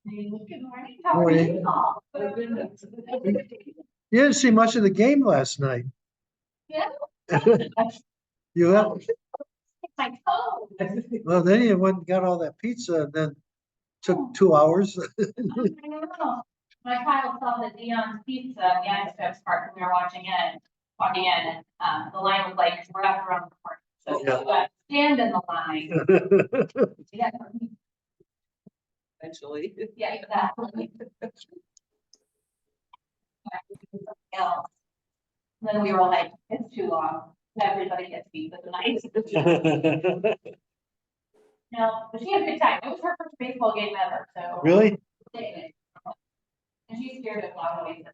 Good morning. How are you all? You didn't see much of the game last night. Yeah. You have, My toe. well, then you went and got all that pizza and then took 2 hours. I know. My child saw the Dion's Pizza in the Ice Steps Park when we were walking in, and the line was like, we're up around the corner. So we got to stand in the line. Yeah. Eventually. Yeah, exactly. Else. Then we were like, it's too long. Everybody gets pizza tonight. No, but she had a good time. It was her first baseball game ever, so. Really? And she's scared of a lot of ways.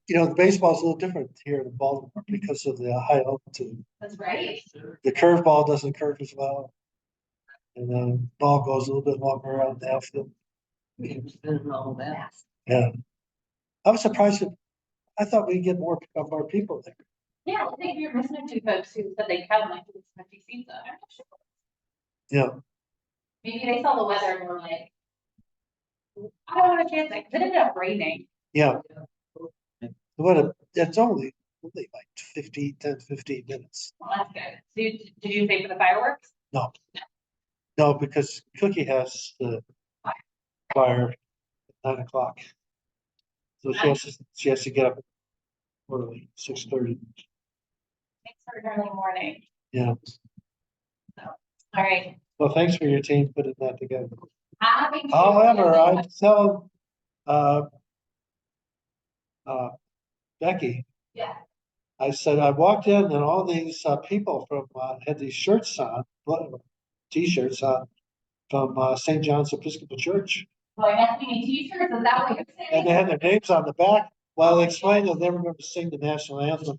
Yeah, the baseball's a little different here in Baltimore because of the high altitude. That's right. The curveball doesn't curve as well. And the ball goes a little bit longer around the outfield. Yeah. I was surprised I thought we'd get more of our people there. Yeah, I think you're listening to folks who said they come like to 50 seats. I'm not sure. Yeah. Maybe they saw the weather and were like, I don't want to chance it, because it ended up raining. Yeah. It's only like 10, 15 minutes. Well, that's good. So did you pay for the fireworks? No. No, because Cookie has the fire at 9 o'clock. So she has to get up early, 6:30. Thanks for early morning. Yeah. So, all right. Well, thanks for your team putting that together. Happy to- However, I tell Becky, Yeah. I said, I walked in and all these people from had these shirts on, t-shirts on from St. John's Episcopal Church. Well, I got me t-shirts, is that what you're saying? And they had their names on the back while they explained that they were going to sing the national anthem.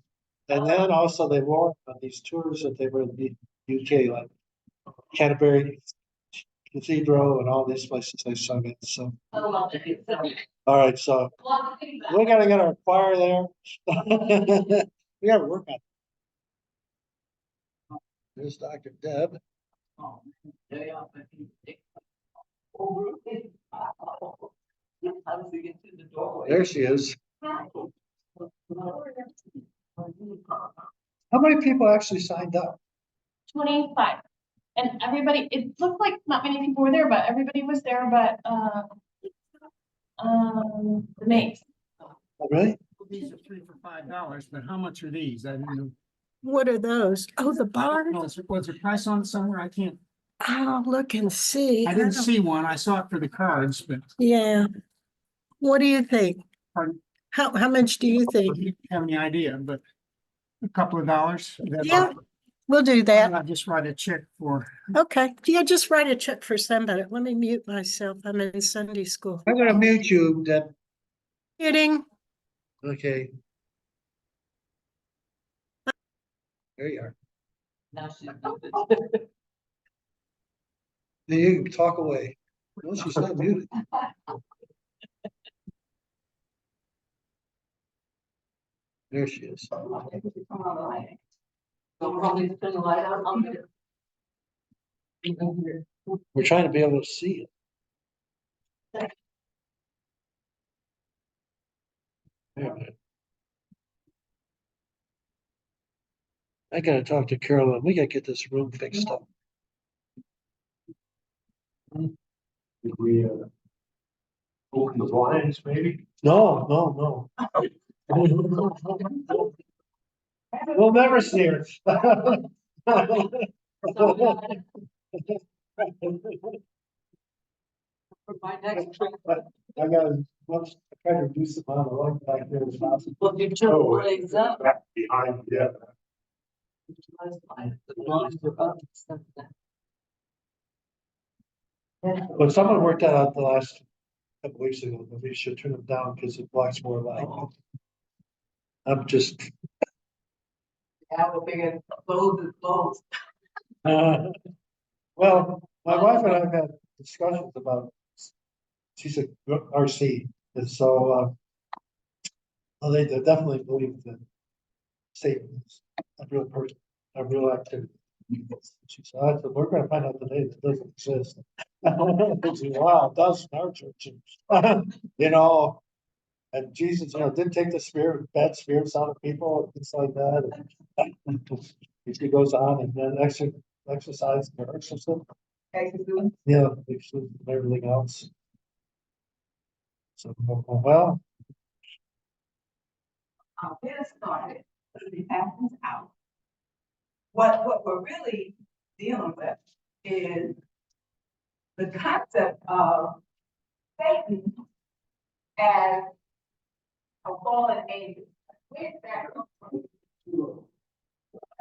And then also they wore on these tours that they were in the UK, like Canterbury Cathedral and all these places they sung it. So, Oh, well, it. all right, so we got to get our choir there. We got to work on it. There's Dr. Deb. There she is. How many people actually signed up? 25. And everybody, it looked like not many people were there, but everybody was there, but, the maids. Oh, really? These are 3 for $5, but how much are these? I didn't know. What are those? Oh, the barn? Was there a price on it somewhere? I can't, I'll look and see. I didn't don't- see one. I saw it for the cards, but Yeah. What do you think? pardon, How much do you I think? didn't have any idea, but a couple of dollars. Yeah, we'll do that. I just write a check for, Okay. Yeah, just write a check for somebody. Let me mute myself. I'm in Sunday school. I'm gonna mute you, Deb. Muting. Okay. There you are. Now she's. Then you can talk away. No, she's not muted. There she is. We're trying to be able to see it. Wait a minute. I gotta talk to Carolyn. We gotta get this room fixed up. Did we open the blinds maybe? No. We'll never see her. My next trip. I gotta, let's try to do some amount of light back there as possible. Well, you took Oh, legs up. Back behind, yeah. But someone worked that out the last couple weeks ago, that we should turn them down because it blocks more light. I'm just, Yeah, we'll figure both is both. well, my wife and I have had discussions about, she's a RC, and so, well, they definitely believe that state is a real person, a real activity. She said, I said, we're gonna find out today that doesn't exist. I said, wow, it does in our church. You know, and Jesus, you know, didn't take the spirit, bad spirits out of people and things like that. And she goes on and then exercise the exorcism, Exorcism. yeah, exorcism and everything else. So, well, I'll get us started. The happens out. What we're really dealing with is the concept of Satan as a fallen angel. Where's that come from?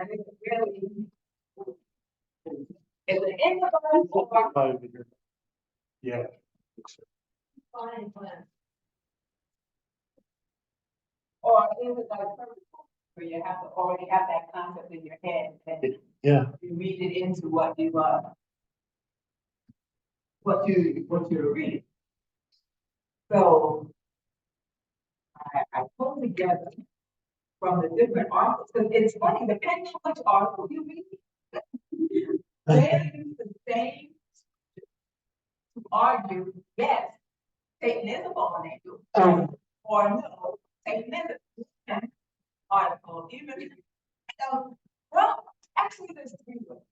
I think it's really is it in the Bible Yeah. or is it like purposeful, where you have to already have that concept in your head and yeah, you read it into what you're reading. So I pulled together from the different articles, because it's funny, depending on which article you read, they use the same to argue, yes, Satan is a fallen angel, or no, Satan is an article, even, well, actually, there's three ways.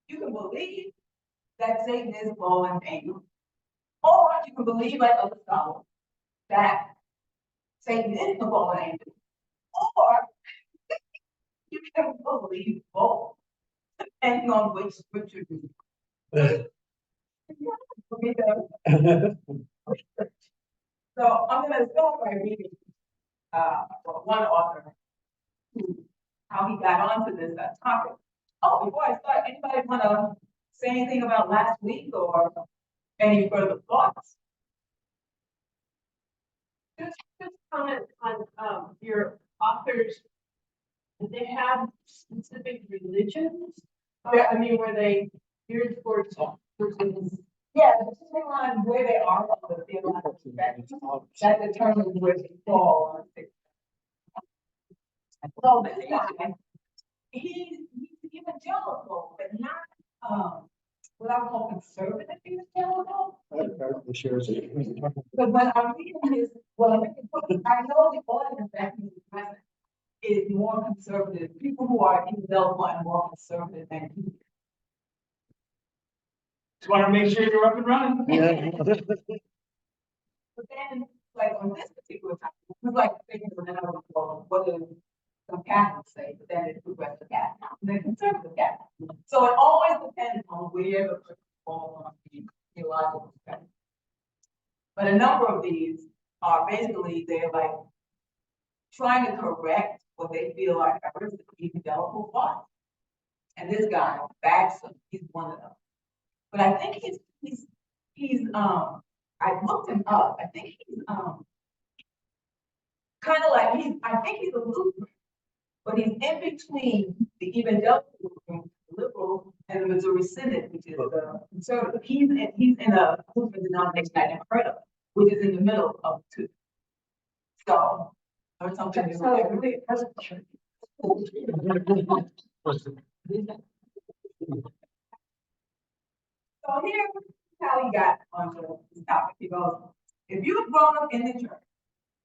You can believe that Satan is a fallen angel, or you can believe, like other scholars, that Satan is the fallen angel, or you can believe both, depending on which scripture you read. So I'm gonna start by reading, one author, how he got onto this topic. Oh, before I start, anybody wanna say anything about last week or any further thoughts? Just comment on your authors. Do they have specific religions? Yeah. I mean, were they geared towards persons? Yeah, depending on where they are on the theological spectrum, that determines where they fall. So this guy, he's evangelical, but not, what I call conservative evangelical. the shares. Because when I'm reading his, I know the audience that he's addressing is more conservative, people who are evangelical and more conservative than he. Just want to make sure you're up and running. Yeah. But then, like on this particular topic, it was like thinking of another, well, what do some Catholics say, but then it's progressive Catholic, and then conservative Catholic. So it always depends on where the person falls on the theological spectrum. But a number of these are basically, they're like trying to correct what they feel like are evangelical thoughts. And this guy, Baxter, he's one of them. But I think he's I looked him up. I think he's kind of like I think he's a Lutheran, but he's in between the evangelical Lutheran, the liberal, and the Missouri Synod, which is the conservative. He's in a Lutheran denomination I never heard of, which is in the middle of the two. So or something. So here's how he got onto this topic. He goes, if you have grown up in the church,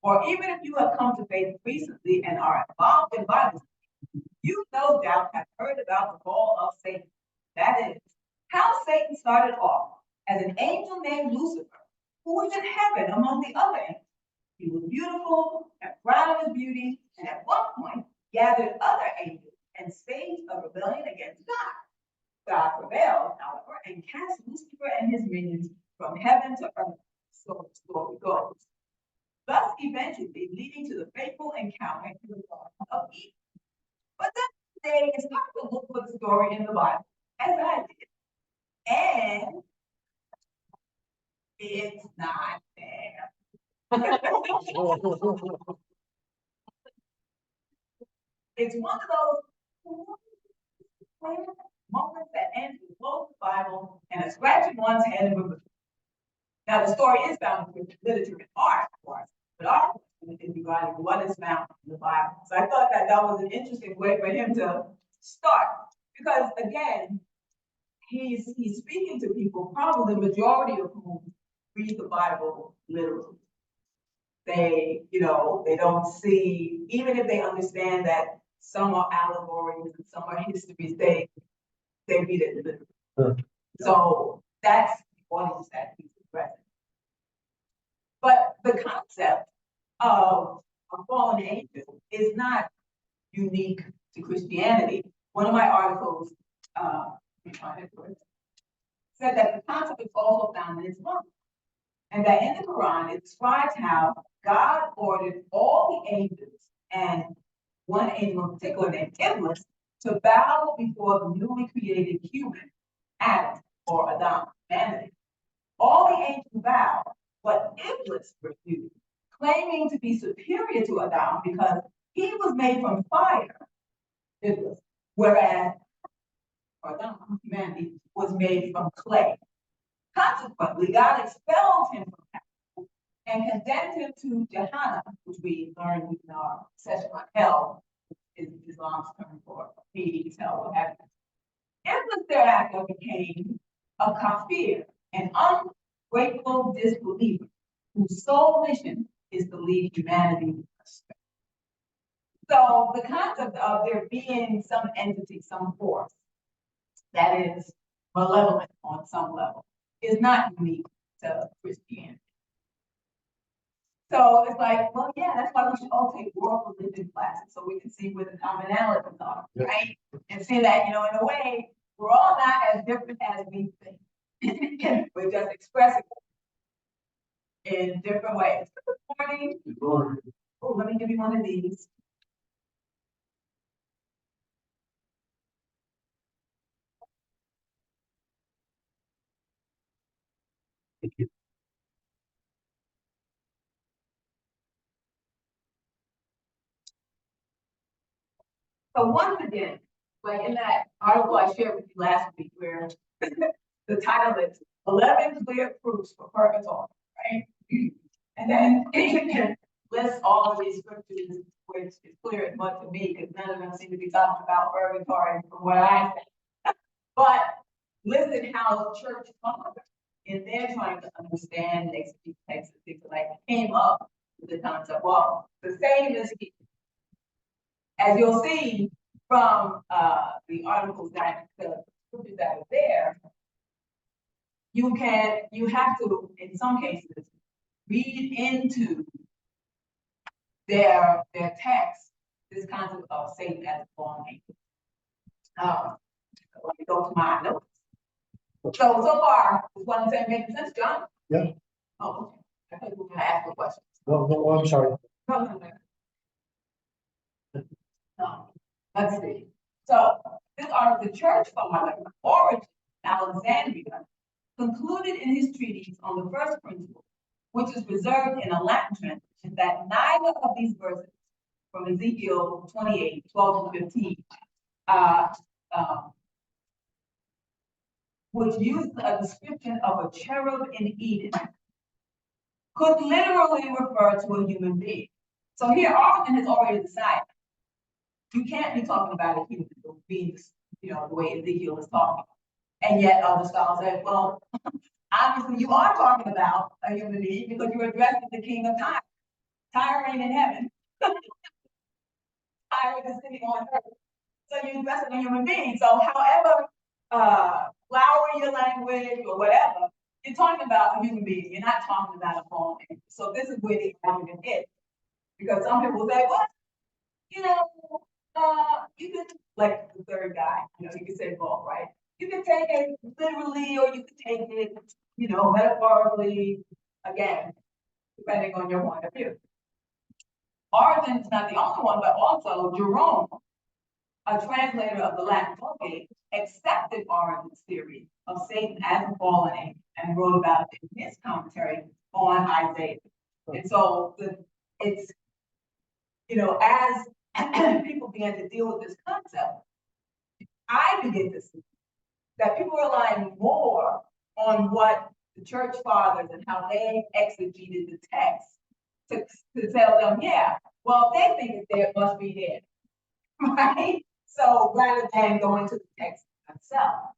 or even if you have come to faith recently and are involved in Bible study, you no doubt have heard about the fall of Satan. That is, how Satan started off as an angel named Lucifer, who was in heaven among the other angels. He was beautiful and proud of his beauty, and at one point gathered other angels and staged a rebellion against God. God prevailed, however, and cast Lucifer and his minions from heaven to earth. So the story goes. Thus, eventually leading to the fateful encounter in the Garden of Eden. But then today it's time to look for the story in the Bible, as I did. And it's not there. It's one of those moments that ends with both the Bible and a scratching one's head with the. Now, the story is found in literature and art, of course, but art is regarding what is found in the Bible. So I thought that was an interesting way for him to start. because again, he's speaking to people, probably the majority of whom read the Bible literally. They, they don't see, even if they understand that some are allegories and some are histories, they read it literally. Sure. So that's the audience that he's addressing. But the concept of a fallen angel is not unique to Christianity. One of my articles said that the concept is also found in Islam. And that in the Quran, it describes how God ordered all the angels, and one angel in particular named Iblis, to bow before the newly created human, Adam, or Adam, humanity. All the angels bowed, but Iblis refused, claiming to be superior to Adam because he was made from fire, Iblis, whereas Adam, humanity, was made from clay. Consequently, God expelled him from heaven and condemned him to Jahannam, which we learned in our session on hell, is Islam's term for Hades, hell, what have you. Iblis thereafter became a kafir, an ungrateful disbeliever, whose sole mission is to lead humanity astray. So the concept of there being some entity, some force that is malevolent on some level is not unique to Christianity. So it's like, well, yeah, that's why we should all take world religion classes so we can see where the commonalities are, right? And see that, in a way, we're all not as different as we think. We're just expressing in different ways. Good morning. Oh, let me give you one of these. Thank you. So once again, like in that article I shared with you last week, where the title is 11 Clear Proofs for Purgatory, right? And then it lists all of these scriptures, which is clear as mud to me, because none of them seem to be talking about purgatory from what I think. But listed how the church fathers, in their trying to understand exegete texts and things like that, came up with the concept. Well, the same is here. As you'll see from the articles the scriptures that are there, you have to, in some cases, read into their text this concept of Satan as a fallen angel. Let me go to my notes. So far, is what I'm saying making sense, John? Yeah. Oh, okay. I think we're gonna ask the questions. No, I'm sorry. No. Let's see. So this article, the church father, Origin, Alexandria, concluded in his treatise on the first principle, which is preserved in a Latin translation, that neither of these verses from Ezekiel 28, 12 to 15, which uses a description of a cherub in Eden, could literally refer to a human being. So here, Origin has already decided you can't be talking about a human being, the way Ezekiel is talking. And yet other scholars say, well, obviously you are talking about a human being because you're addressing the king of Tyre. Tyre ain't in heaven. Tyre is sitting on earth. So you're addressing a human being. So however flowery your language or whatever, you're talking about a human being. You're not talking about a fallen angel. So this is where the argument is. Because some people say, well, you can, like the third guy, you can say both, right? You can take it literally or you can take it, metaphorically, again, depending on your point of view. Origen is not the only one, but also Jerome, a translator of the Latin Vulgate, accepted Origen's theory of Satan as a fallen angel and wrote about it in his commentary on Isaiah. And so it's, as people began to deal with this concept, I begin to see that people are relying more on what the church fathers and how they exegeted the text to tell them, yeah, well, they think it's there, it must be there, right? So rather than going to the text itself.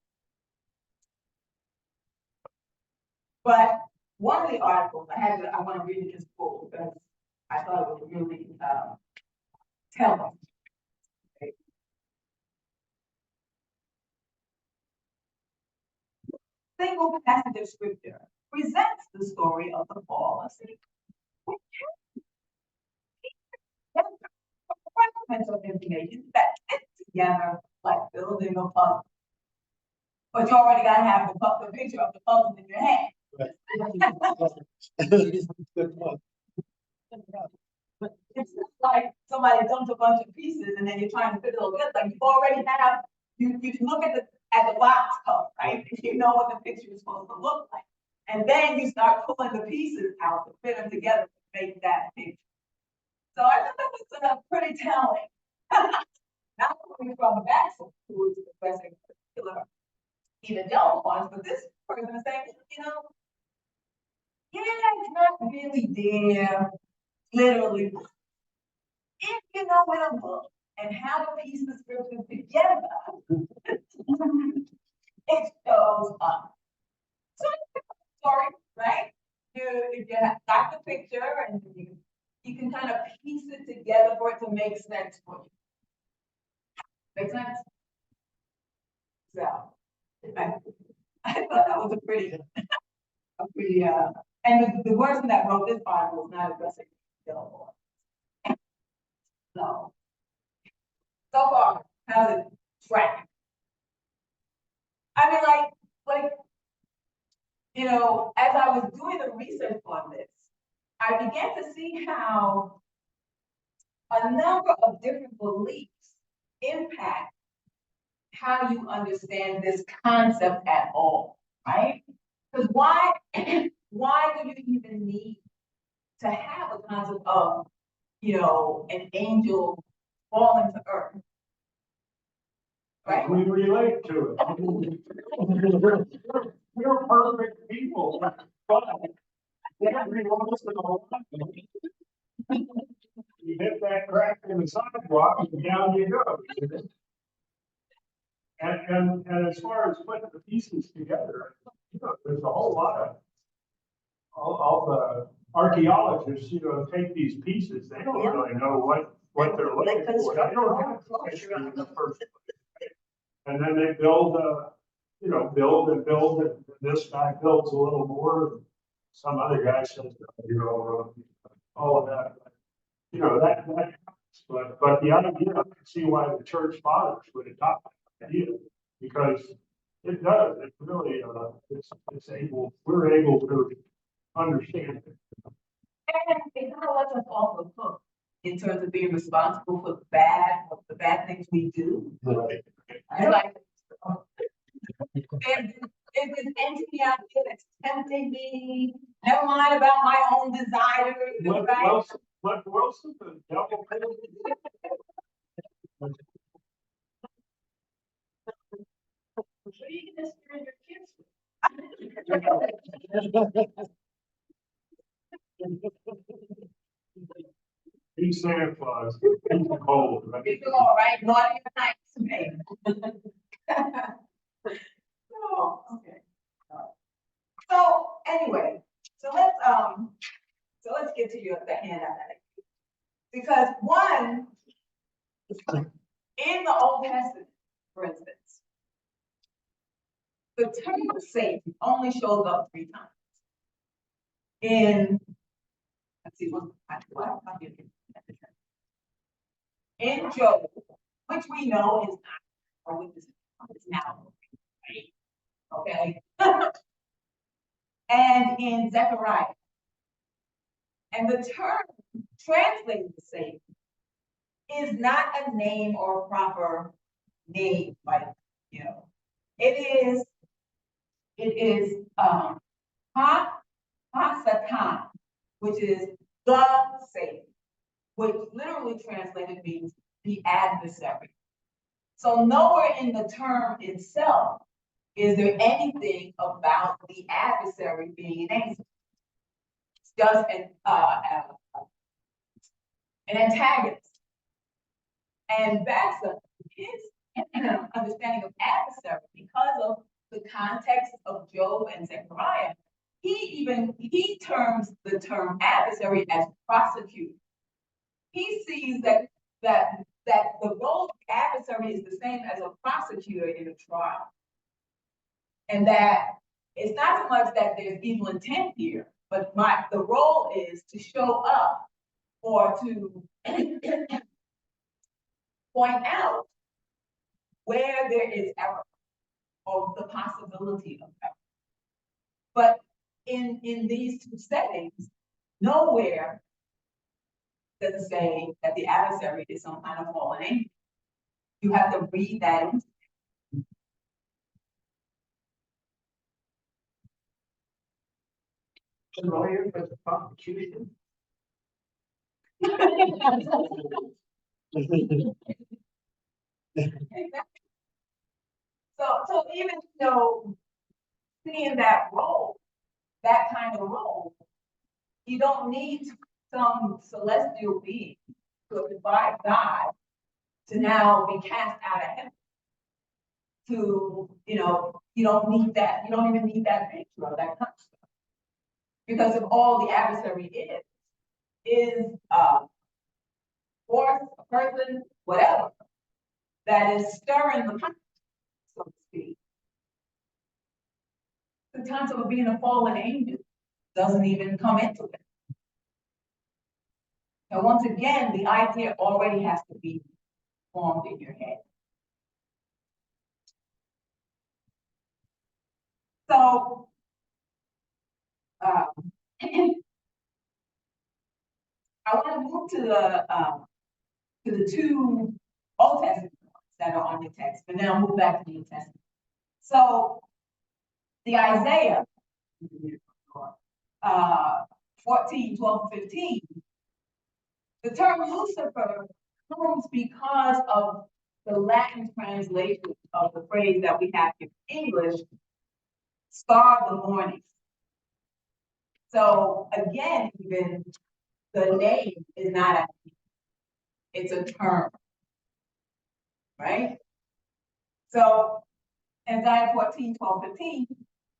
But one of the articles, I want to read it in full because I thought it was really, telling. Single passage of scripture presents the story of the fall of Satan. Fragments of information that fit together like building a puzzle. But you already gotta have the picture of the puzzle in your head. Good point. It's just like somebody dumps a bunch of pieces and then you're trying to fit it all together. Like you already have, you can look at the box cover, right? You know what the picture is supposed to look like. And then you start pulling the pieces out to fit them together to make that picture. So I thought that was pretty telling. Not only from Maxwell, who was expressing particular evangelical ones, but this person is saying, yeah, it's not really there, literally. If you know where to look and how to piece the scriptures together, it shows up. So sorry, right? You got the picture and you can kind of piece it together for it to make sense for you. Make sense? So I thought that was a pretty, and the person that wrote this Bible was not addressing the Lord. So far, how's it track? I mean, like, as I was doing the research on this, I began to see how a number of different beliefs impact how you understand this concept at all, right? Because why do you even need to have a concept of, an angel falling to earth? Right? We relate to it. We're perfect people, but every once in a while, you hit that crack in the sidewalk and down you go. And as far as putting the pieces together, there's a whole lot of all the archaeologists, take these pieces, they don't really know what they're looking for. They don't have history in the first place. And then they build and build, and this guy builds a little more, and some other guy says, all of that. But the idea, I can see why the church fathers would adopt that idea, because it does, it really, we're able to understand it. And it kind of lets us off the hook in terms of being responsible for the bad things we do. Right. It's like, if this entity out there that's tempting me, never mind about my own desires, right? What Wilson, the devil. What are you gonna scare your kids with? He's Santa Claus, he's cold, right? It's all right, naughty and nice, okay. Oh, okay. So anyway, so let's get to the handout. Because one, in the Old Testament, for instance, the term Satan only shows up 3 times. Let's see, in Job, which we know is not, or which is now, right? Okay. And in Zechariah. And the term translated to Satan is not a name or a proper name, like, it is Ha-Satan, which is the Satan, which literally translated means the adversary. So nowhere in the term itself is there anything about the adversary being an angel. It's just an antagonist. And that's his understanding of adversary, because of the context of Job and Zechariah, he terms the term adversary as prosecutor. He sees that the role of adversary is the same as a prosecutor in a trial. And that it's not so much that there's evil intent here, but the role is to show up or to point out where there is error or the possibility of error. But in these two settings, nowhere does it say that the adversary is some kind of fallen angel. You have to read that into The lawyer for the prosecution. So even though seeing that role, that kind of role, you don't need some celestial being to defy God to now be cast out of heaven. To, you don't need that, you don't even need that picture of that kind of stuff. Because of all the adversary is force, a person, whatever, that is stirring the pot, so to speak. The concept of being a fallen angel doesn't even come into it. And once again, the idea already has to be formed in your head. So, I want to move to the two Old Testament ones that are on your text, but then I'll move back to the New Testament. So, the Isaiah 14, 12, 15, the term Lucifer comes because of the Latin translation of the phrase that we have in English, star of the morning. So again, even the name is not a name, it's a term, right? So Isaiah 14, 12, 15,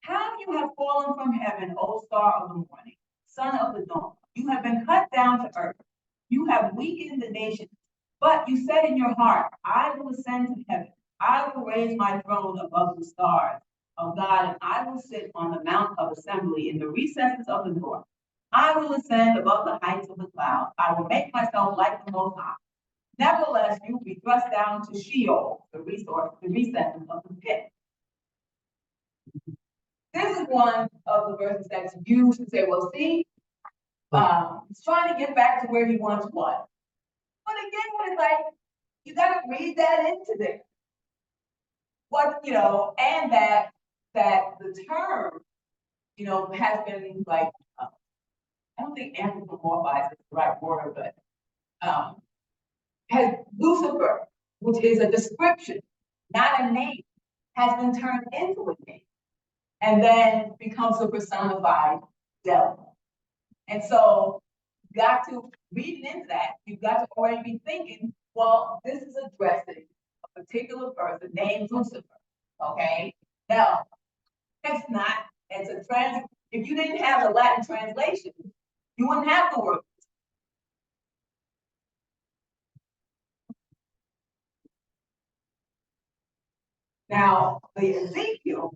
how you have fallen from heaven, O star of the morning, son of the dawn. You have been cut down to earth. You have weakened the nation. But you said in your heart, I will ascend to heaven. I will raise my throne above the stars of God, and I will sit on the mount of assembly in the recesses of the north. I will ascend above the heights of the clouds. I will make myself like the Most High. Nevertheless, you will be thrust down to Sheol, the recesses of the pit. This is one of the verses that's used to say, well, see, he's trying to get back to where he once was. But again, it's like, you got to read that into there. What, and that the term, has been like, I don't think anthropomorphized is the right word, but has Lucifer, which is a description, not a name, has been turned into a name, and then becomes a personified devil. And so you got to read into that. You've got to already be thinking, well, this is addressing a particular person named Lucifer. Okay? Now, it's not, if you didn't have the Latin translation, you wouldn't have the word. Now, the Ezekiel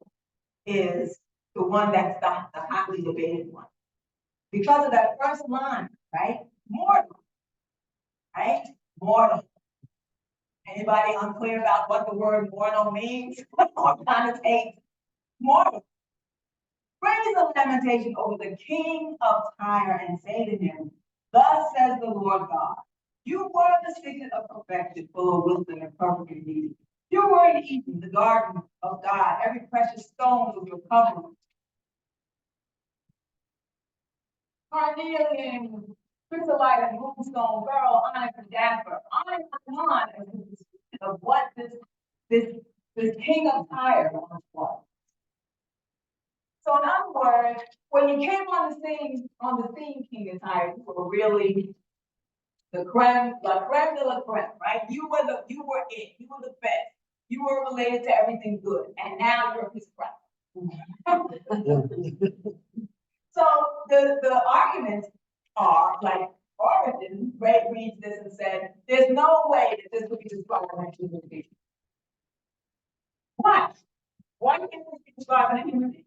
is the one that's the hotly debated one. Because of that first line, right? Mortal, right? Mortal. Anybody unclear about what the word mortal means or connotates? Mortal. Raise a lamentation over the king of Tyre and say to him, thus says the Lord God, you were the city of perfection, full of wisdom and perfect in beauty. You were in Eden, the garden of God. Every precious stone was your covering. Carnelian, chrysolite, and moonstone, beryl, onyx, and jasper. On and on as the description of what this king of Tyre once was. So in other words, when you came on the scene, King of Tyre, you were really the creme de la creme, right? You were it, you were the best. You were related to everything good, and now you're his friend. So the arguments are like, Origin, Ray reads this and said, there's no way that this would be described in a human being. Why? Why can't this be described in a human being?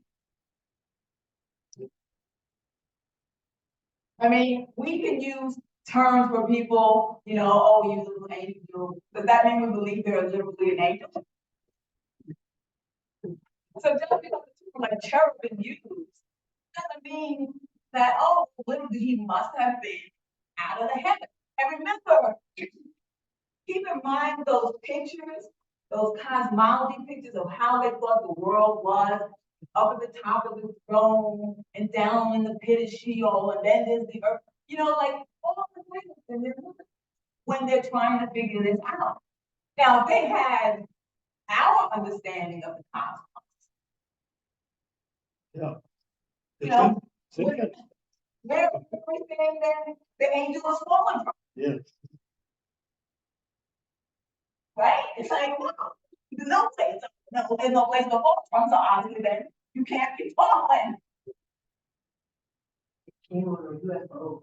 I mean, we can use terms for people, you know, oh, you little angel. Does that mean we believe they're literally an angel? So just because the term like cherubim used doesn't mean that, oh, literally he must have been out of the heaven. And remember, keep in mind those pictures, those cosmology pictures of how they thought the world was, up at the top of the throne and down in the pit of Sheol, and then there's the earth. You know, like all the things in their mind when they're trying to figure this out. Now, if they had our understanding of the cosmos, Yeah. you know, Think of- where everything that the angel is falling from, Yes. right? It's like, no, there's no place, there's no place to fall from, so obviously then you can't be falling. UFO.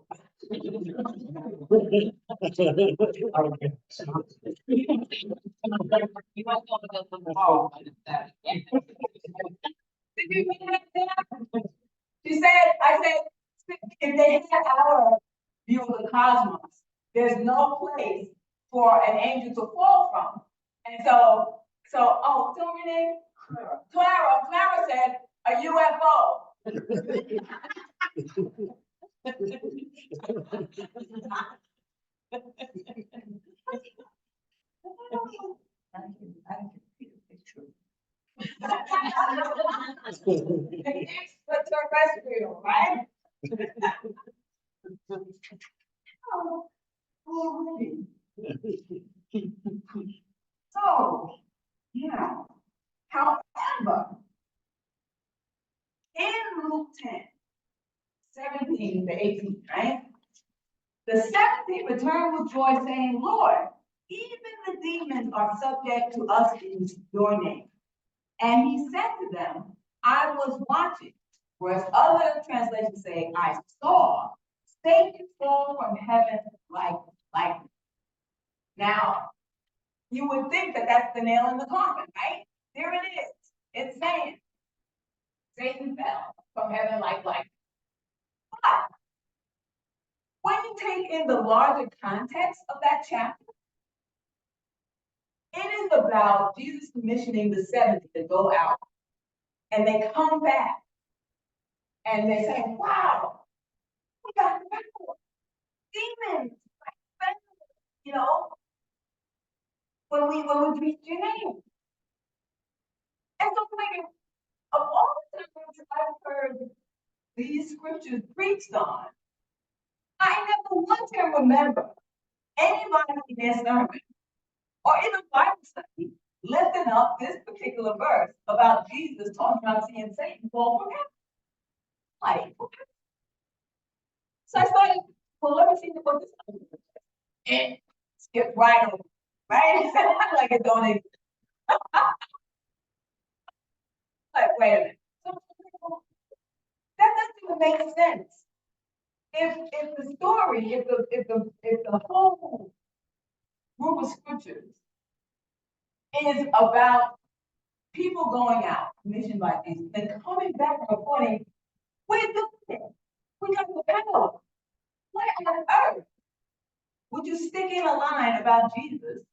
You must want to go to the ball, but it's that. Did you hear that? She said, I said, if they had our view of the cosmos, there's no place for an angel to fall from. And so, oh, tell me your name? Clara said, a UFO. Extraterrestrial, right? Oh, alrighty. So, yeah. However, in Luke 10:17 to 18, right? The 17th returned with joy, saying, Lord, even the demons are subject to us in your name. And he said to them, I was watching, whereas other translations say, I saw Satan fall from heaven like lightning. Now, you would think that that's the nail in the coffin, right? There it is. It's saying Satan fell from heaven like lightning. But when you take in the larger context of that chapter, it is about Jesus commissioning the 70 to go out, and they come back and they say, wow, we got the power. Demons, you know, when we preach your name. And so I'm thinking, of all the times I've heard these scriptures preached on, I never once can remember anybody in their sermon or even Bible study lifting up this particular verse about Jesus talking about seeing Satan fall from heaven. Like, okay. So I started, well, let me see what this is. And skip right over, right? Like it don't exist. Like, wait a minute. So, that doesn't even make sense. If the story, if the whole group of scriptures is about people going out, commissioned by Jesus, and coming back and reporting, we're doing it. We got the power. Why on earth would you stick in a line about Jesus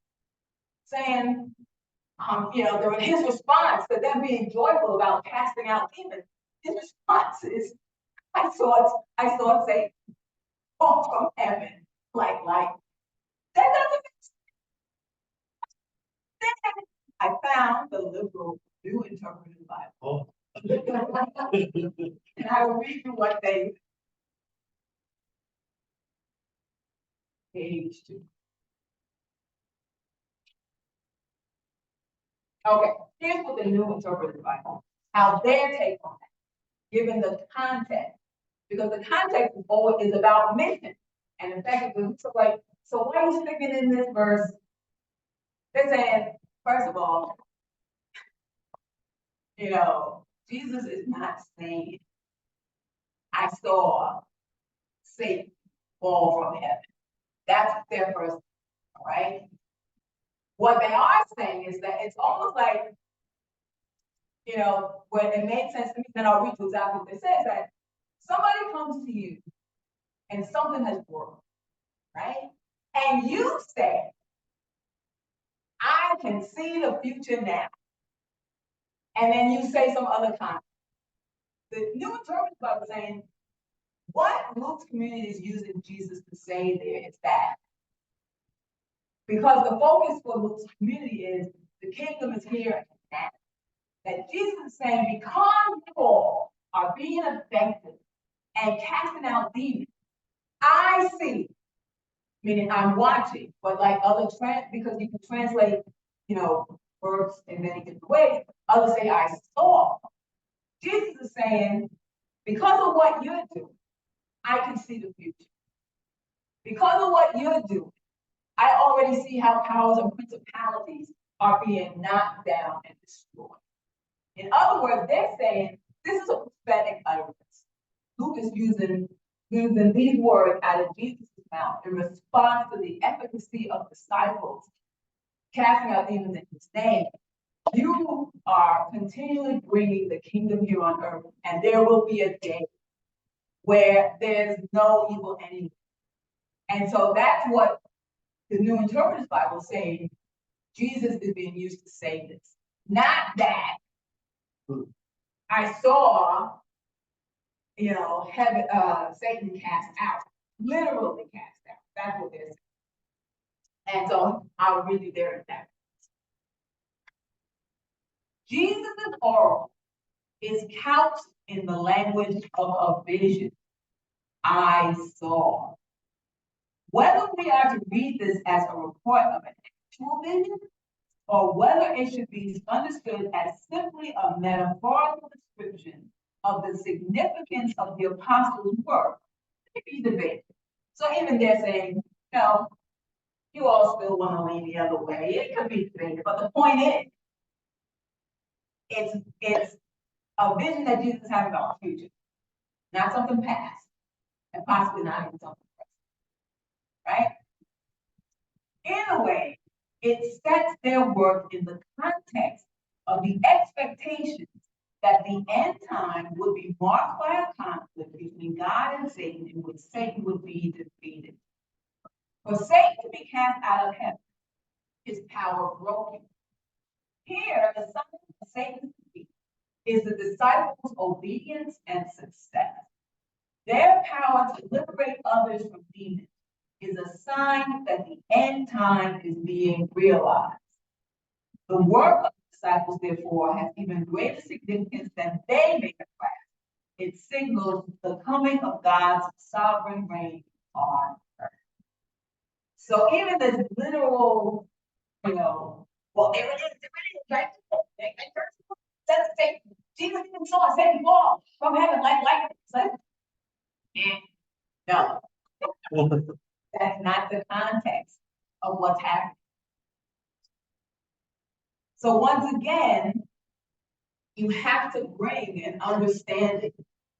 saying, you know, his response to them being joyful about casting out demons, his response is, I saw Satan fall from heaven like that doesn't make sense. I found the liberal New Interpreted Bible. Oh. And I will read you what they page 2. Okay, here's what the New Interpreted Bible, how their take on it, given the context, because the context is always about mission. And in fact, it's like So why are you sticking in this verse? They're saying, first of all, Jesus is not saying, I saw Satan fall from heaven. That's their first, right? What they are saying is that it's almost like, when it makes sense to me, then I'll read you exactly what it says, that somebody comes to you and something has worked, right? And you say, I can see the future now. And then you say some other comment. The New Interpreted Bible saying, what Luke's community is using Jesus to say there is that. Because the focus for Luke's community is the kingdom is here and now. That Jesus is saying, because you all are being effective and casting out demons, I see, meaning I'm watching, but like other because you can translate, verbs in many different ways. Others say, I saw. Jesus is saying, because of what you're doing, I can see the future. Because of what you're doing, I already see how powers and principalities are being knocked down and destroyed. In other words, they're saying this is a prophetic utterance. Luke is using these words out of Jesus' mouth in response to the efficacy of disciples casting out demons in his name. You are continually bringing the kingdom here on earth, and there will be a day where there's no evil anymore. And so that's what the New Interpreted Bible is saying. Jesus is being used to say this. Not that I saw, heaven, Satan cast out, literally cast out. That's what they're saying. And so I'll read you there in that. Jesus' oral is couched in the language of a vision. I saw. Whether we are to read this as a report of an actual vision, or whether it should be understood as simply a metaphorical description of the significance of the apostles' work, it can be debated. So even they're saying, you all still want to lean the other way. It could be debated, but the point is, it's a vision that Jesus has about the future, not something past, and possibly not even something present, right? In a way, it sets their work in the context of the expectations that the end time would be marked by a conflict between God and Satan, in which Satan would be defeated. For Satan to be cast out of heaven, his power broken. Here, the sign of Satan's defeat is the disciples' obedience and success. Their power to liberate others from demons is a sign that the end time is being realized. The work of the disciples, therefore, has even greater significance than they may have grasped. It signals the coming of God's sovereign reign on earth. So even this literal, well, there it is, right? That's Satan. Jesus even saw Satan fall from heaven like lightning. No. That's not the context of what's happening. So once again, you have to bring an understanding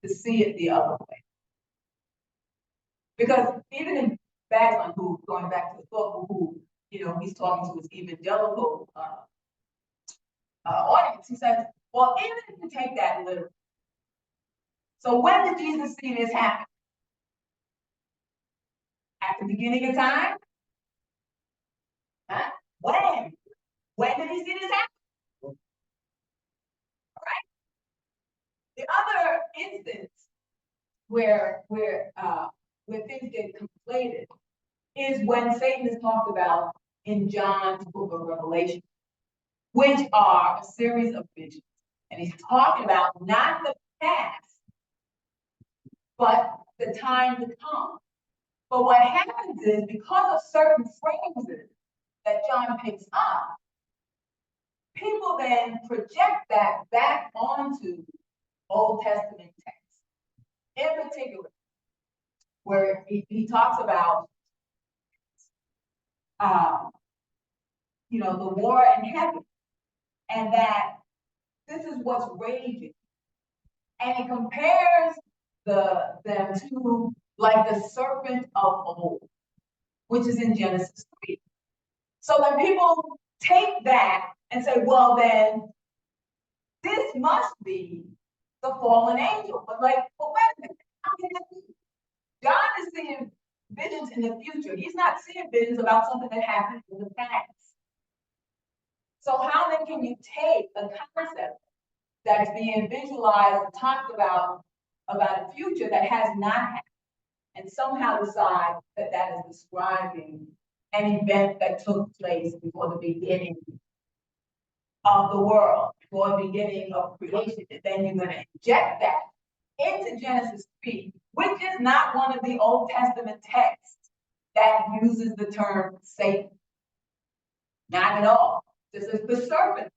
to see it the other way. Because even in Bagman, who, going back to the book, who, he's talking to his evangelical audience, he says, well, even if you take that literally, so when did Jesus see this happen? At the beginning of time? Huh? When? When did he see this happen? All right. The other instance where things get conflated is when Satan is talked about in John's book of Revelation, which are a series of visions. And he's talking about not the past, but the time to come. But what happens is, because of certain phrases that John picks up, people then project that back onto Old Testament texts. In particular, where he talks about uh, the war in heaven, and that this is what's raging. And it compares them to like the serpent of old, which is in Genesis 3. So when people take that and say, well, then this must be the fallen angel. But like, well, wait a minute, how can that be? God is seeing visions in the future. He's not seeing visions about something that happened in the past. So how then can you take a concept that's being visualized and talked about a future that has not happened, and somehow decide that that is describing an event that took place before the beginning of the world, before the beginning of creation, and then you're gonna inject that into Genesis 3, which is not one of the Old Testament texts that uses the term Satan. Not at all. This is the serpent.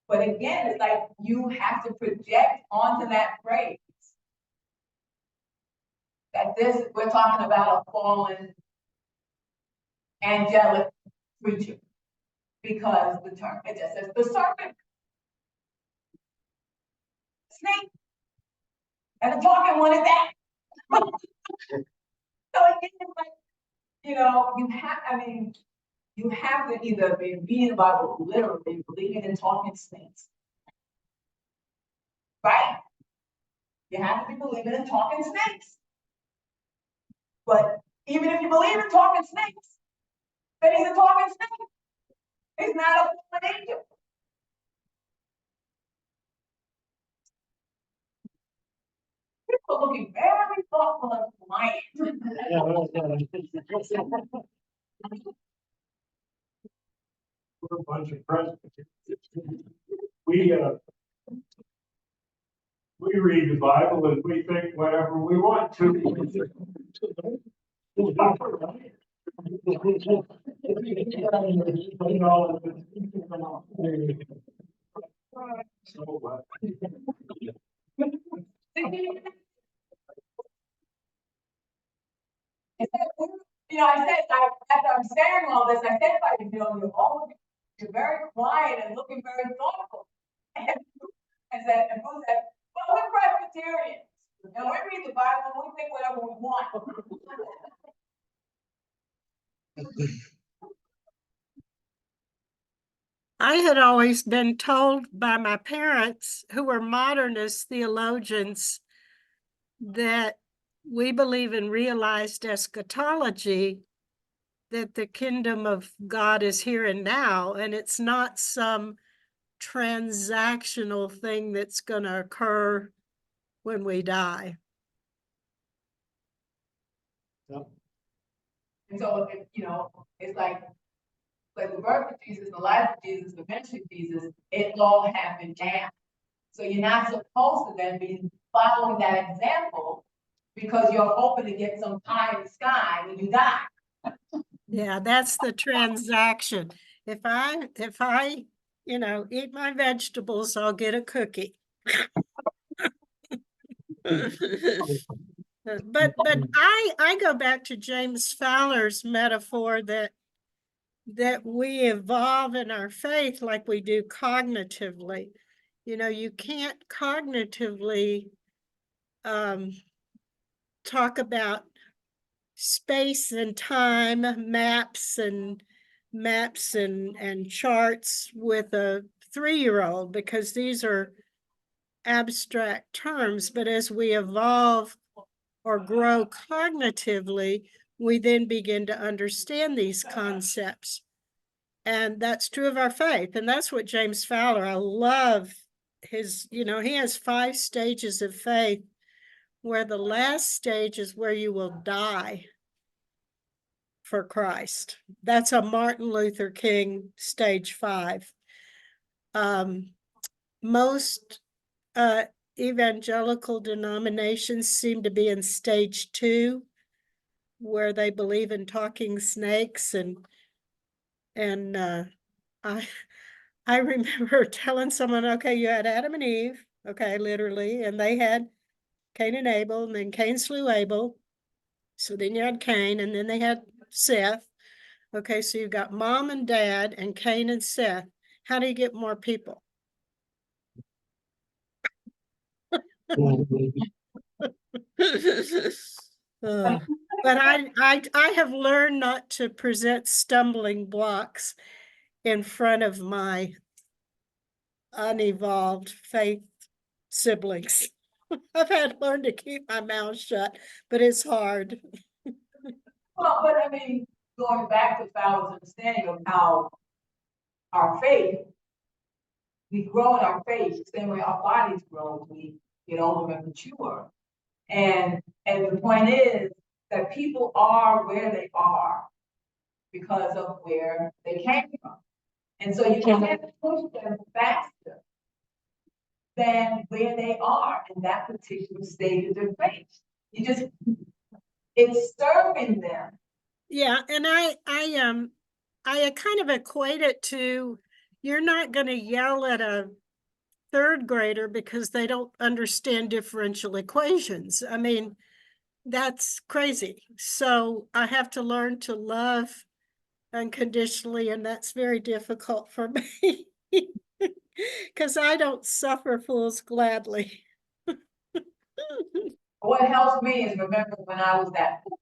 But again, it's like you have to project onto that phrase that we're talking about a fallen angelic creature, because the term, it just says the serpent, snake, and the talking one is that. So again, it's like, you have to either be reading the Bible literally, believing in talking snakes, right? You have to be believing in talking snakes. But even if you believe in talking snakes, then he's a talking snake. He's not a fallen angel. People are looking very thoughtful and polite. We're a bunch of Presbyterians. We read the Bible and we think whatever we want to. So what? I said, after I'm saying all this, I said, you're very quiet and looking very thoughtful. And Boo said, well, we're Presbyterians, and we read the Bible and we think whatever we want. I had always been told by my parents, who were modernist theologians, that we believe in realized eschatology, that the kingdom of God is here and now, and it's not some transactional thing that's going to occur when we die. Yep. And so, it's like the birth of Jesus, the life of Jesus, the ministry of Jesus, it all happened now. So you're not supposed to then be following that example because you're hoping to get some pie in the sky when you die. Yeah, that's the transaction. If I, eat my vegetables, I'll get a cookie. But I go back to James Fowler's metaphor that we evolve in our faith like we do cognitively. You can't cognitively talk about space and time, maps and charts with a 3-year-old, because these are abstract terms. But as we evolve or grow cognitively, we then begin to understand these concepts. And that's true of our faith. And that's what James Fowler, I love his, he has 5 stages of faith, where the last stage is where you will die for Christ. That's a Martin Luther King stage 5. Most evangelical denominations seem to be in stage 2, where they believe in talking snakes. And I remember telling someone, okay, you had Adam and Eve, okay, literally, and they had Cain and Abel, and then Cain slew Abel. So then you had Cain, and then they had Seth. Okay, so you've got mom and dad and Cain and Seth. How do you get more people? Uh, But I have learned not to present stumbling blocks in front of my unevolved faith siblings. I've had to learn to keep my mouth shut, but it's hard. Well, but I mean, going back to Fowler's understanding of how our faith, we grow in our faith, the same way our bodies grow, as we get older and mature. And the point is that people are where they are because of where they came from. And so you can't push them faster than where they are in that particular stage of their faith. You just, it's serving them. Yeah, and I kind of equate it to, you're not going to yell at a third grader because they don't understand differential equations. I mean, that's crazy. So I have to learn to love unconditionally, and that's very difficult for me because I don't suffer fools gladly. What helps me is remember when I was that fool.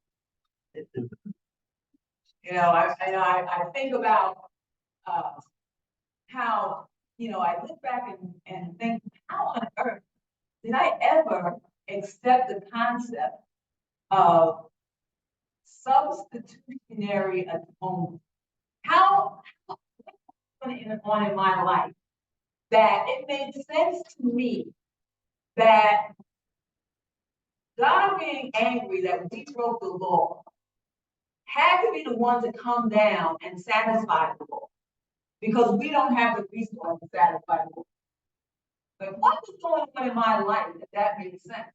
You know, I think about how, you know, I look back and think, how on earth did I ever accept the concept of substitutionary atonement? How on in my life that it made sense to me that God being angry that we broke the law had to be the one to come down and satisfy the law because we don't have the resource to satisfy the law. But what was going on in my life that made sense?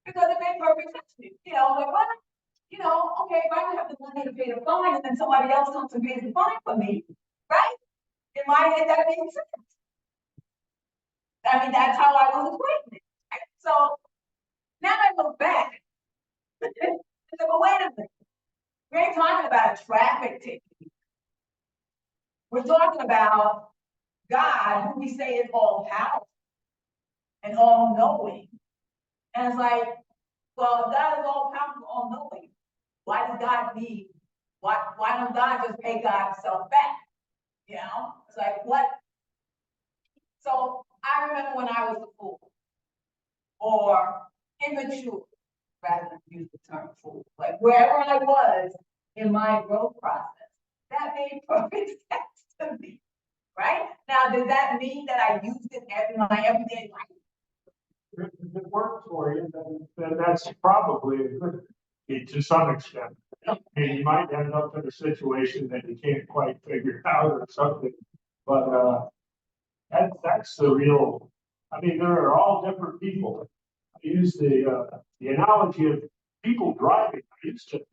Because it made perfect sense to me. You know, like what? You know, okay, if I don't have the money to pay the fine and then somebody else comes and pays the fine for me, right? In my head, that makes sense. I mean, that's how I was equating it. Right? So now I look back. I said, well, wait a minute. We ain't talking about a traffic ticket. We're talking about God, who we say is all powerful and all knowing. And it's like, well, if God is all powerful, all knowing, why does God need, why don't God just pay God himself back? You know, it's like, what? So I remember when I was a fool or immature, rather than use the term fool, like wherever I was in my growth process, that made perfect sense to me, right? Now, does that mean that I used it in my everyday life? If it works for you, then that's probably a good thing to some extent. And you might end up in a situation that you can't quite figure out or something, but that's the real. I mean, there are all different people. I use the analogy of people driving. I used to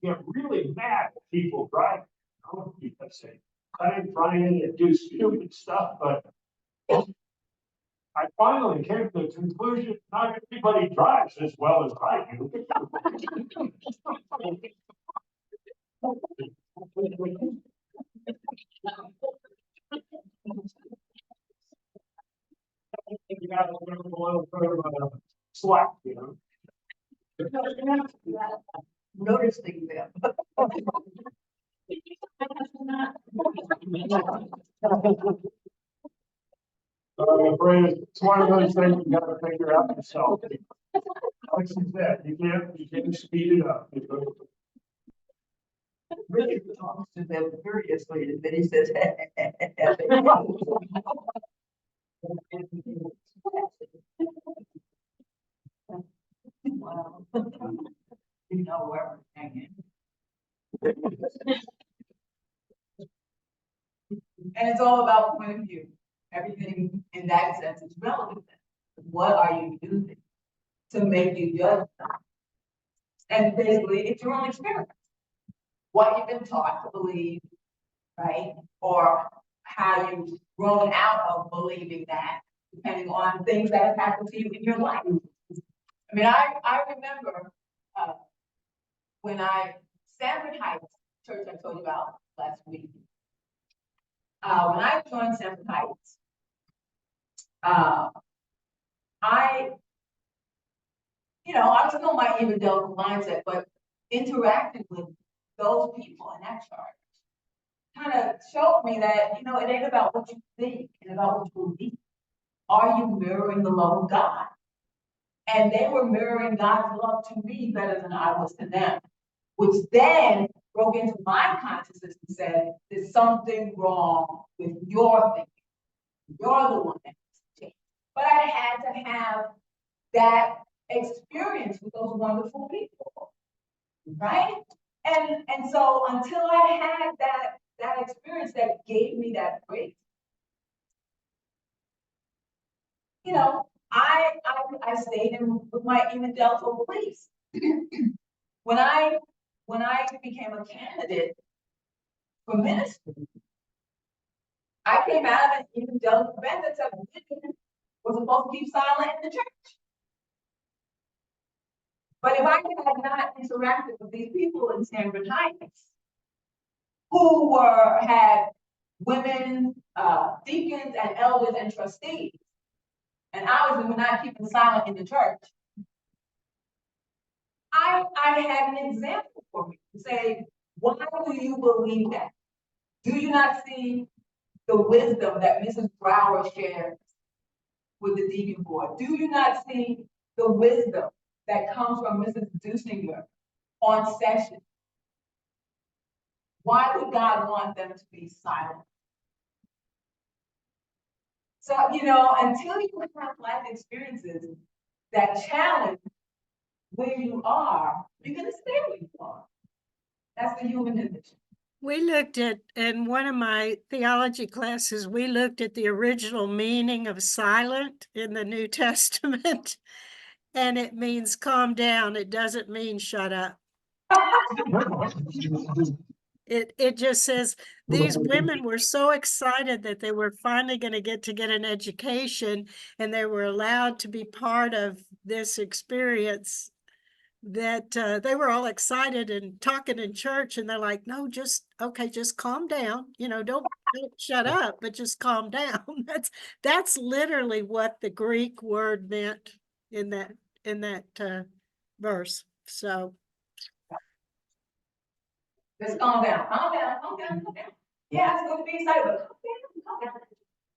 get really mad at people driving. Because they cut in front of you and do stupid stuff, but I finally came to the conclusion not everybody drives as well as I do. You got a little bit of a slack, you know. Noticing them. I'm afraid it's one of those things you gotta figure out yourself. Like she said, you can't speed it up. Richard talks to them furiously, and then he says, wow. You know where we're hanging. And it's all about point of view. Everything in that sense is relevant. What are you using to make you judge them? And basically, it's your own experience. What you've been taught to believe, right? Or how you've grown out of believing that, depending on things that have happened to you in your life. I mean, I remember when I Sanford Heights Church I told you about last week. When I joined Sanford Heights, I was still my evangelical mindset, but interacting with those people in that church kind of showed me that, it ain't about what you think and about what you believe. Are you mirroring the love of God? And they were mirroring God's love to me better than I was to them, which then broke into my consciousness and said, there's something wrong with your thinking. You're the one that needs to change. But I had to have that experience with those wonderful people, right? And so until I had that experience that gave me that break, I stayed in with my evangelical beliefs. When I became a candidate for ministry, I came out of an evangelical event that said women were supposed to keep silent in the church. But if I had not interacted with these people in Sanford Heights, who had women, deacons and elders and trustees, and I was not keeping silent in the church, I had an example for me to say, why do you believe that? Do you not see the wisdom that Mrs. Brower shares with the deacon board? Do you not see the wisdom that comes from Mrs. Dusinger on session? Why would God want them to be silent? So, until you have life experiences that challenge where you are, you're going to stay where you are. That's the human condition. We looked at, in one of my theology classes, we looked at the original meaning of silent in the New Testament, and it means calm down. It doesn't mean shut up. It just says these women were so excited that they were finally going to get an education, and they were allowed to be part of this experience, that they were all excited and talking in church, and they're like, no, just calm down, don't shut up, but just calm down. That's literally what the Greek word meant in that verse. So Just calm down, calm down, calm down, calm down. Yeah, it's good to be excited, but calm down, calm down.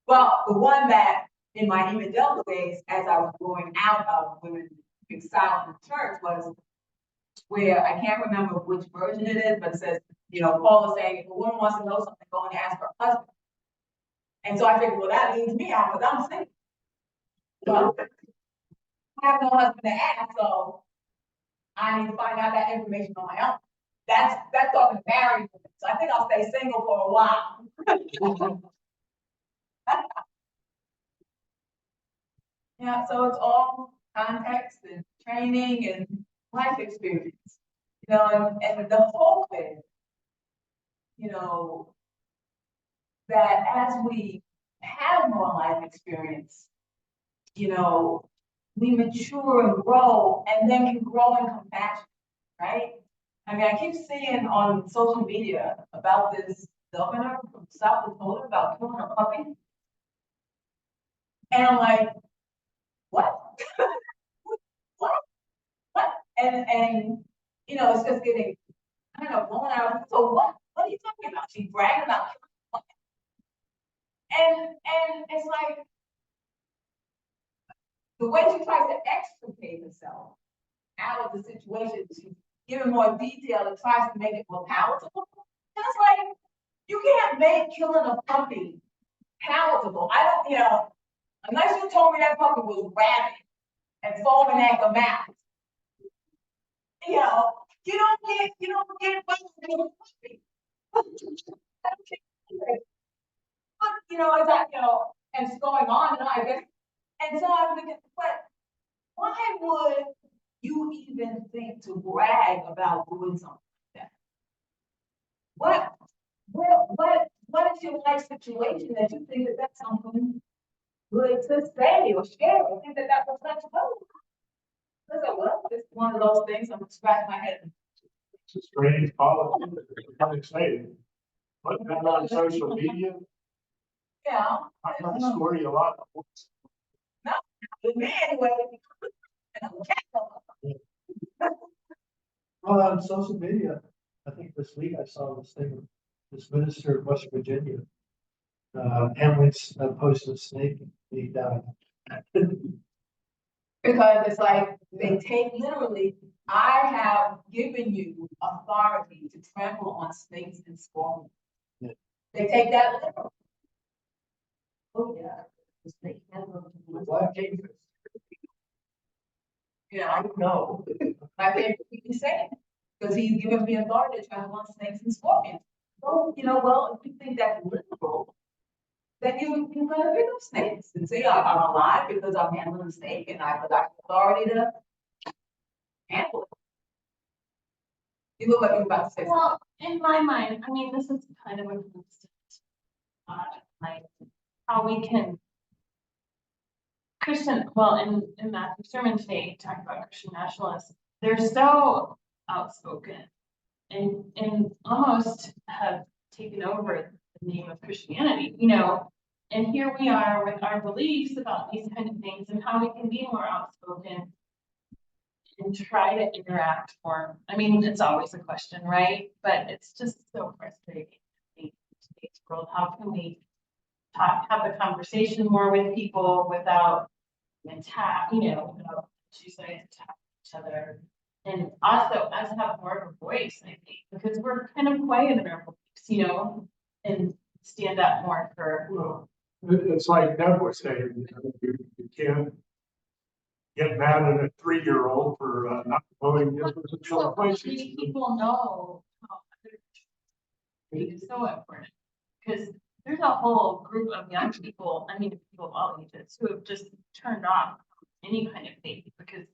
Well, the one that in my evangelical days, as I was growing out of women being silent in church, was where I can't remember which version it is, but it says, Paul is saying, if a woman wants to know something, go and ask her husband. And so I figured, well, that leaves me out because I'm single. So I have no husband to ask, so I need to find out that information on my own. That's talking to married women. So I think I'll stay single for a while. Yeah, so it's all context and training and life experience. And the hope is, that as we have more life experience, we mature and grow, and then can grow in compassion, right? I mean, I keep seeing on social media about this governor from South Dakota about killing a puppy. And I'm like, what? What? And it's just getting kind of blown out. So what are you talking about? She bragging about killing a puppy. And it's like, the way she tries to extricate herself out of the situation, she's giving more detail and tries to make it more palatable. And it's like, you can't make killing a puppy palatable. I don't, unless you told me that puppy was rabid and foaming at the mouth. You don't get well with a puppy. But as and it's going on, and I guess, and so I'm thinking, but why would you even think to brag about doing something like that? What is your life situation that you think that that's something good to say or share or think that was such a well? It's one of those things I'm gonna scratch my head. It's a strange policy, it's kind of exciting. But then on social media, Yeah, I'm gonna score you a lot. Of points. with me anyway. And I'm Well, on social media, I think this week I saw this thing, this minister of West Virginia. Hamlet's posted a snake and he died. Because it's like, they take literally, I have given you authority to trample on snakes and scorpions. Yeah. They take that literally. Oh, yeah. The snake handle. Yeah, I know. I think he can say it, because he's given me authority to trample on snakes and scorpions. So, well, if you think that's literal, then you're gonna pick up snakes and say, I'm alive because I'm handling a snake and I've got authority to handle it. You look like you're about to say something. Well, in my mind, I mean, this is kind of a constant, like, how we can Christian, well, in Matthew's sermon today, he talked about Christian nationalists. They're so outspoken and almost have taken over the name of Christianity, and here we are with our beliefs about these kind of things and how we can be more outspoken and try to interact more. I mean, it's always a question, right? But it's just so frustrating in today's world. How can we have the conversation more with people without attack, without two sides attack each other? And also us have more of a voice, I think, because we're kind of quiet in our beliefs, and stand up more for. Well, it's like Deb was saying, you can't get mad at a 3-year-old for not knowing difference in So places. many people know how other is so important, because there's a whole group of young people, I mean, people of all ages, who have just turned off any kind of faith because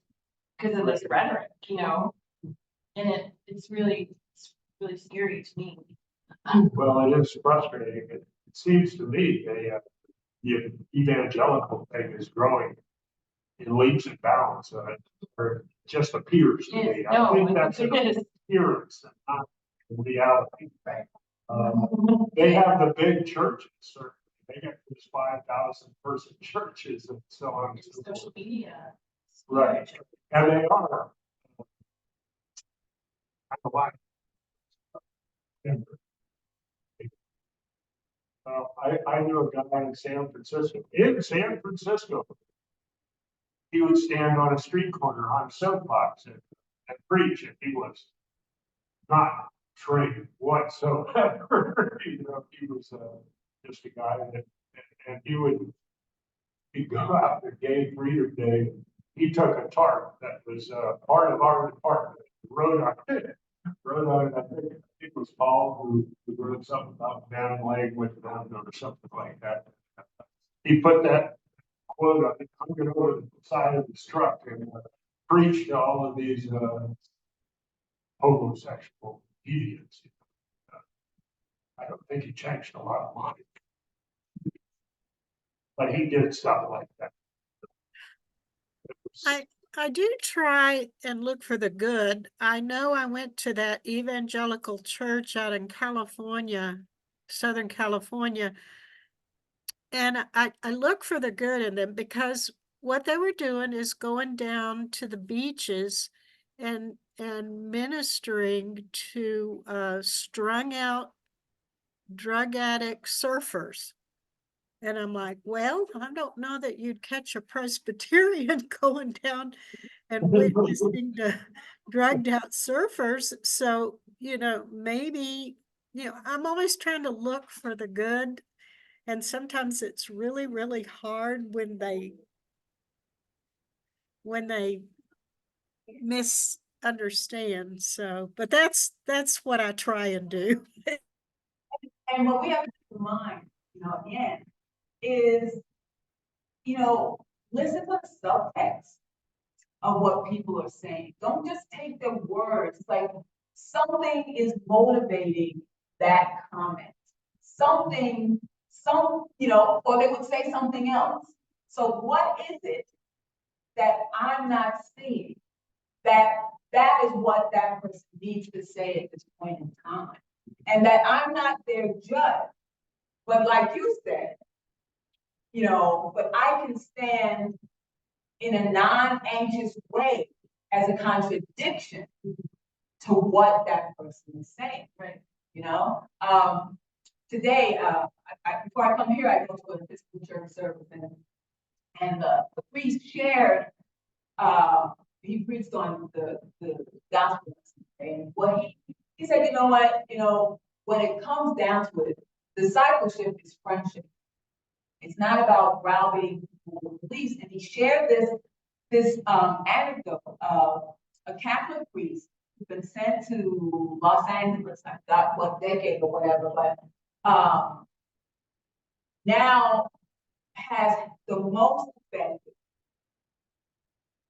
of this rhetoric, and it's really scary to me. Well, it is frustrating. It seems to me the evangelical thing is growing in leaps and bounds, or just appears to me. I No, think that's an it is. appearance and not reality. They have the big churches, certainly. They get these 5,000 person churches and so on. And so Social media. Right. And they are. I knew a guy in San Francisco. In San Francisco, he would stand on a street corner on a soapbox and preach, and he was not trained whatsoever. He was just a guy and he'd go out to Gay Freedom Day. He took a tarp that was part of our department, wrote on it, I think it was Paul who wrote something about down leg with down or something like that. He put that quote on it, hung it over the side of his truck and preached to all of these homosexual deviants. I don't think he changed a lot of money, but he did stuff like that. I do try and look for the good. I know I went to that evangelical church out in California, Southern California, and I look for the good in them, because what they were doing is going down to the beaches and ministering to strung out drug addict surfers. And I'm like, well, I don't know that you'd catch a Presbyterian going down and witnessing to drugged out surfers. So, maybe, I'm always trying to look for the good. And sometimes it's really, really hard when they misunderstand. So, but that's what I try and do. And what we have to keep in mind, again, is, listen to the subtext of what people are saying. Don't just take their words. It's like something is motivating that comment. Or they would say something else. So what is it that I'm not seeing that that is what that person needs to say at this point in time. And that I'm not their judge, but like you said, but I can stand in a non-anxious way as a contradiction to what that person is saying, right? Today, before I come here, I go to a physical church service and the priest shared, he preached on the gospel, and what he said, you know what, when it comes down to it, discipleship is friendship. It's not about browbeating people with beliefs. And he shared this anecdote of a Catholic priest who's been sent to Los Angeles, I forgot what decade or whatever, but now has the most effective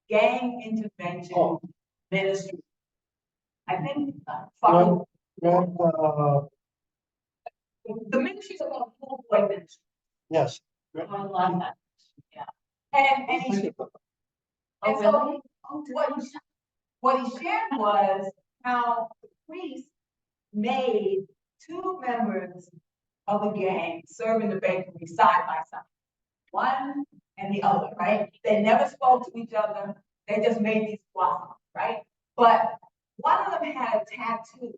gang intervention ministry. I think Greg, the ministries are called full boy ministry. yes. I love that. Yeah. And he, Oh, and so really? what he shared was how the priest made two members of the gang serve in the bakery side by side, one and the other, right? They never spoke to each other. They just made these blossoms, right? But one of them had a tattoo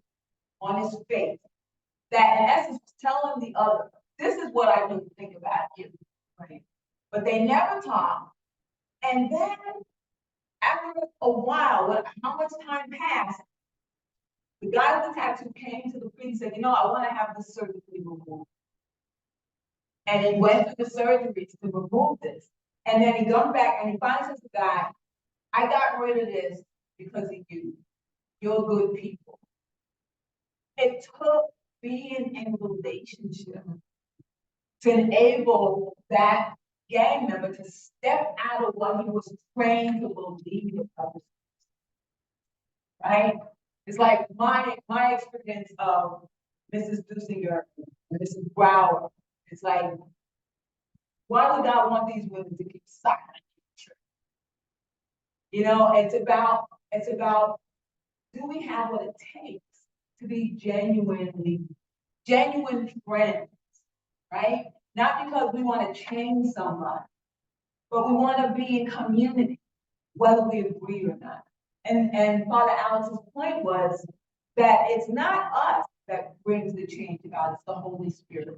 on his face that in essence was telling the other, this is what I really think about you, right? But they never talked. And then after a while, how much time passed, the guy with the tattoo came to the priest and said, I want to have this surgery removed. And he went through the surgery to remove this. And then he comes back and he finds this guy, I got rid of this because of you. You're good people. It took being in relationship to enable that gang member to step out of what he was trained to believe about, right? It's like my experience of Mrs. Dusinger, Mrs. Brower. It's like, why would God want these women to keep silent? It's about, do we have what it takes to be genuine friends, right? Not because we want to change someone, but we want to be in community, whether we agree or not. And Father Alex's point was that it's not us that brings the change about, it's the Holy Spirit.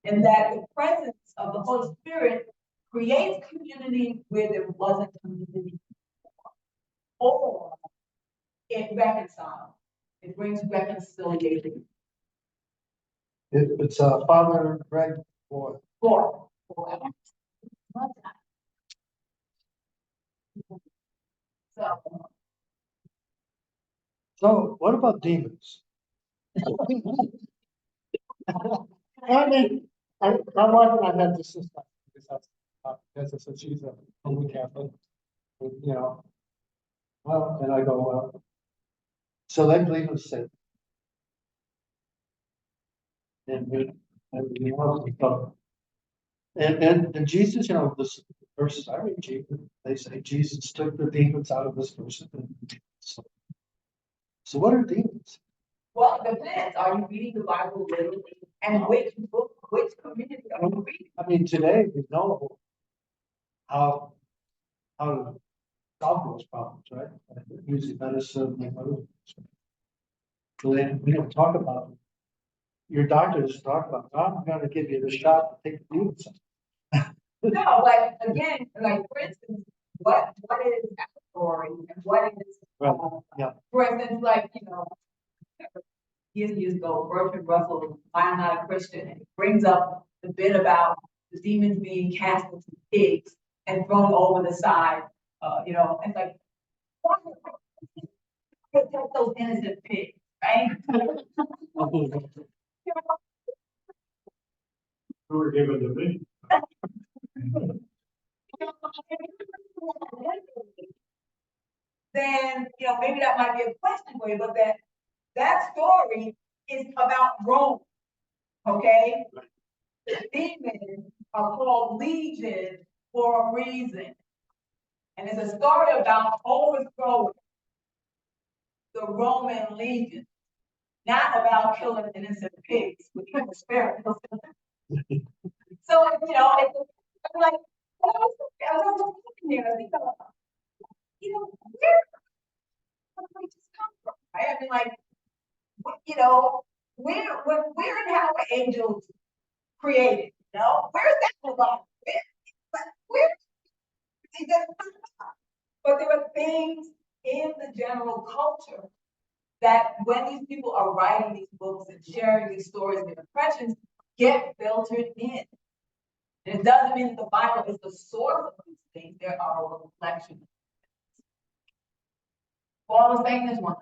And that the presence of the Holy Spirit creates community where there wasn't community before. Or it reconciles. It brings reconciliation. It's Father Greg Boy. For so So what about demons? I mean, my wife and I had this discussion because I said she's a Roman Catholic, well, and I go, well, so they believe in Satan. And Jesus, this verses I read, Jesus, they say Jesus took the demons out of this person. So what are demons? well, it depends. Are you reading the Bible literally? And which book, which community are you reading? I mean, today we know how to solve those problems, right? Like using medicine, like other things. So then we don't talk about, your doctors talk about, I'm gonna give you the shot to take the demons out. No, like again, like for instance, what is allegory and what is Right, yeah. For instance, like years ago, Bertrand Russell, I'm Not a Christian, and he brings up the bit about the demons being cast into pigs and thrown over the side. It's like, why protect those innocent pigs, right? Who were given to me? Then maybe that might be a question for you, but that story is about Rome. Okay? The demons are called legion for a reason. And it's a story about overthrowing the Roman legion, not about killing innocent pigs with evil spirits. So, you know, I'm like, I was thinking there, I think, you know, where did we just come from? Right? I mean, like, you know, where and how were angels created? You know, where's that about? Where it doesn't come from. But there are things in the general culture that when these people are writing these books and sharing these stories and impressions, get filtered in. And it doesn't mean that the Bible is the source of these things. There are a reflection. All the same as one.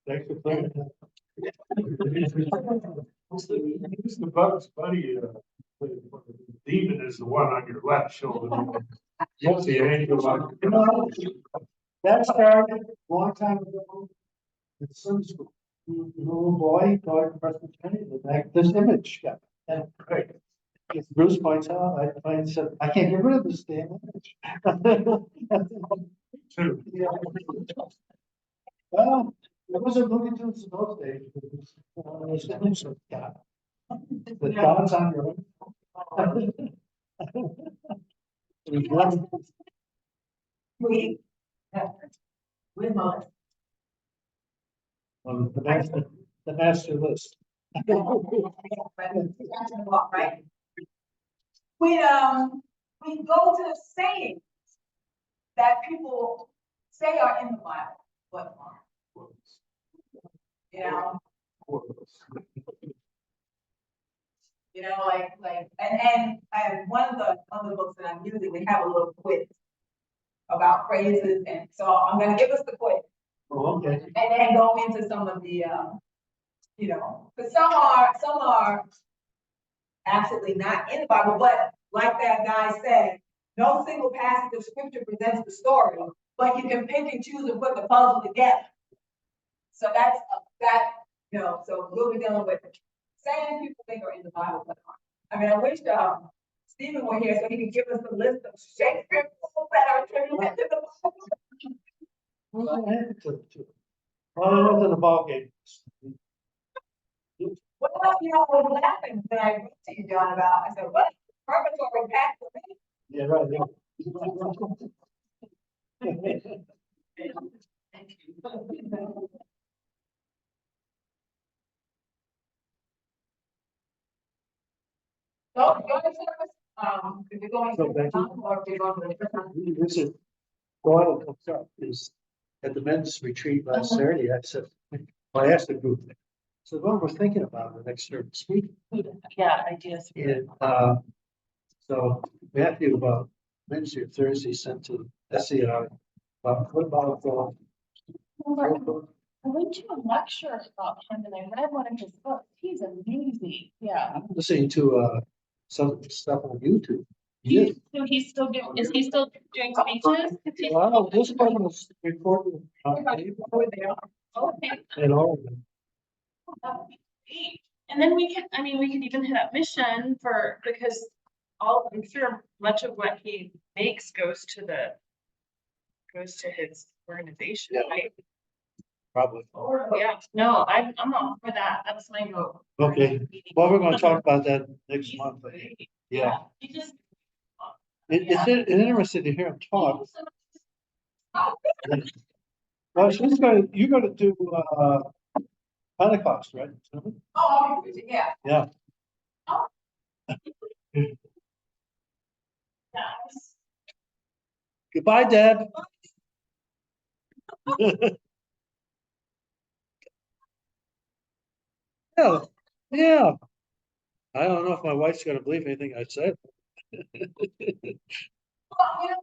Thanks for clearing that. Who's the Bugs Bunny, the demon is the one on your left shoulder. What's the angel on? You know, that started a long time ago in Sunday school. The little boy going across the county, this image got, and Right. as Bruce points out, I said, I can't get rid of this damn image. Two. Yeah. Well, it wasn't Looney Tunes in those days. It was the image of God. The God's on your own. We, Melissa. The master list. Right? We go to sayings that people say are in the Bible, but aren't. You know, and one of the books that I'm using, we have a little quiz about phrases, and so I'm gonna give us the quiz. Oh, okay. And then go into some of the, you know, because some are absolutely not in the Bible, but like that guy said, no single passage of scripture presents the story, but you can pick and choose and put the puzzle together. So that's that, you know, so we'll be dealing with saying people think are in the Bible, but aren't. I mean, I wish Stephen were here so he could give us a list of Shakespeare books that are attributed to the Bible. Well, I had to went to the ball game. Well, you know, I was laughing when I wrote to you, John, about, I said, what? Purgatory packed for me. Yeah, right. So, go to service, if you're going So, to, Becky? or if you're going to the. This is, Doyle comes up, is at the men's retreat last Saturday, I said, I asked the group, so what we're thinking about the next service week. Yeah, ideas. And, so Matthew, about Wednesday or Thursday, sent to SEI about football. I went to a lecture about him and I read one of his books. He's amazing. Yeah. I'm listening to, some stuff on YouTube. Yeah. So he's still doing, is he still doing speeches? Wow, this one was recorded. Okay. And all of them. That would be great. And then we can, I mean, we could even hit up Mission for, because I'm sure much of what he makes goes to his organization, Yeah. right? Probably. Yeah, no, I'm all for that. That's my goal. Okay, well, we're gonna talk about that next He's month. great. Yeah, He just. it's interesting to hear him talk. Well, you're gonna do, Pentecost, right? Oh, I'll be preaching, yeah. Yeah. Goodbye, Deb. Yeah, yeah. I don't know if my wife's gonna believe anything I said. Well, you know,